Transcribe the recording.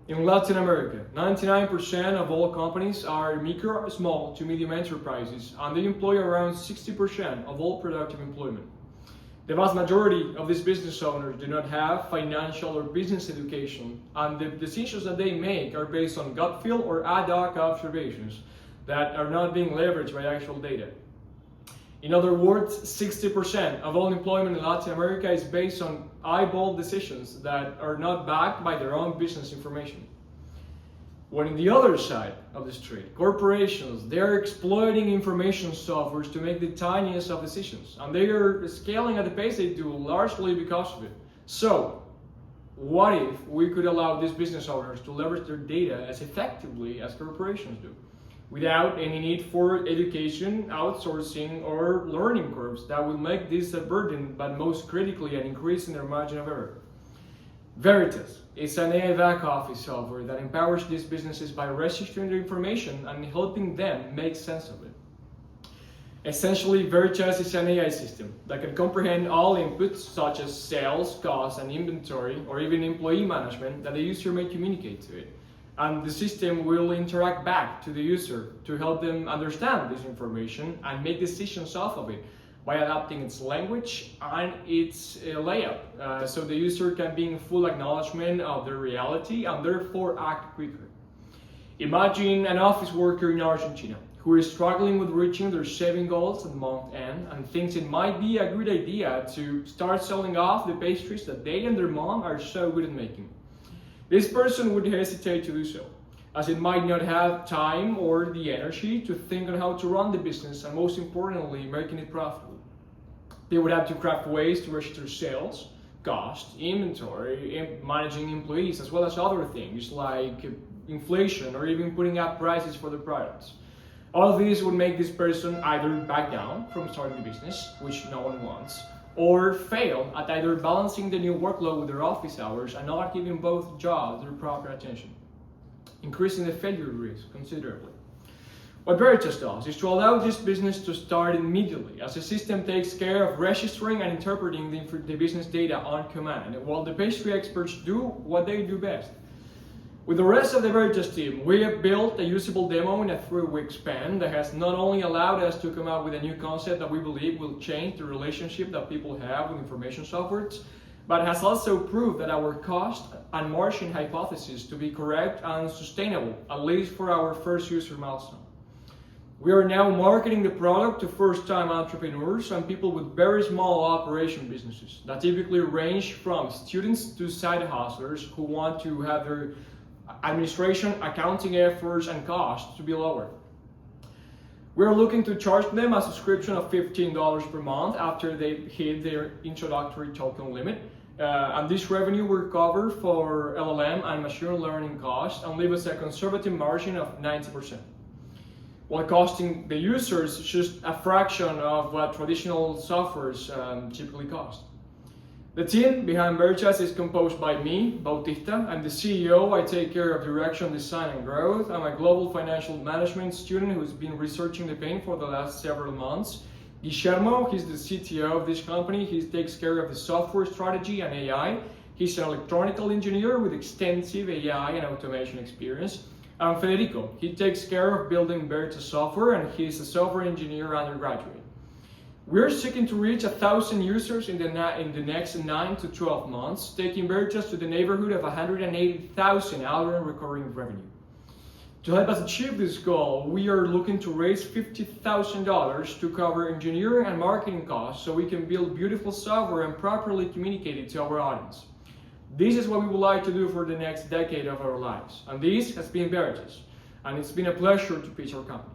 In Latin America, 99% of all companies are micro, small to medium enterprises, and they employ around 60% of all productive employment. The vast majority of these business owners do not have financial or business education, and the decisions that they make are based on gut feel or ad hoc observations that are not being leveraged by actual data. In other words, 60% of all employment in Latin America is based on eyeball decisions that are not backed by their own business information. When on the other side of the street, corporations, they're exploiting information softwares to make the tiniest of decisions, and they are scaling at the pace they do largely because of it. So, what if we could allow these business owners to leverage their data as effectively as corporations do, without any need for education, outsourcing, or learning curves that will make this a burden, but most critically, an increase in their margin of error? Veritas is an AI back office software that empowers these businesses by registering their information and helping them make sense of it. Essentially, Veritas is an AI system that can comprehend all inputs such as sales, cost, and inventory, or even employee management that the user may communicate to it. And the system will interact back to the user to help them understand this information and make decisions off of it by adapting its language and its layout, so the user can be in full acknowledgement of their reality and therefore act quicker. Imagine an office worker in Argentina who is struggling with reaching their saving goals at month end and thinks it might be a good idea to start selling off the pastries that they and their mom are so good at making. This person would hesitate to do so, as it might not have time or the energy to think on how to run the business and, most importantly, making it profitable. They would have to craft ways to register sales, cost, inventory, managing employees, as well as other things like inflation or even putting up prices for the products. All of these would make this person either back down from starting the business, which no one wants, or fail at either balancing the new workload with their office hours and not giving both jobs their proper attention, increasing the failure risk considerably. What Veritas does is to allow this business to start immediately, as the system takes care of registering and interpreting the business data on command, while the pastry experts do what they do best. With the rest of the Veritas team, we have built a usable demo in a 3-week span that has not only allowed us to come up with a new concept that we believe will change the relationship that people have with information softwares, but has also proved that our cost and margin hypothesis to be correct and sustainable, at least for our first user milestone. We are now marketing the product to first-time entrepreneurs and people with very small operation businesses that typically range from students to side hustlers who want to have their administration, accounting efforts, and costs to be lower. We are looking to charge them a subscription of $15 per month after they hit their introductory token limit. And this revenue will cover for LLM and machine learning costs and leave us a conservative margin of 90%. While costing the users just a fraction of what traditional softwares typically cost. The team behind Veritas is composed by me, Bautista. I'm the CEO. I take care of direction, design, and growth. I'm a global financial management student who's been researching the pain for the last several months. Guillermo, he's the CTO of this company. He takes care of the software strategy and AI. He's an electronical engineer with extensive AI and automation experience. And Federico, he takes care of building Veritas software, and he's a software engineer undergraduate. We're seeking to reach 1,000 users in the next 9 to 12 months, taking Veritas to the neighborhood of 180,000 annual recurring revenue. To help us achieve this goal, we are looking to raise $50,000 to cover engineering and marketing costs so we can build beautiful software and properly communicate it to our audience. This is what we would like to do for the next decade of our lives. And this has been Veritas. And it's been a pleasure to pitch our company.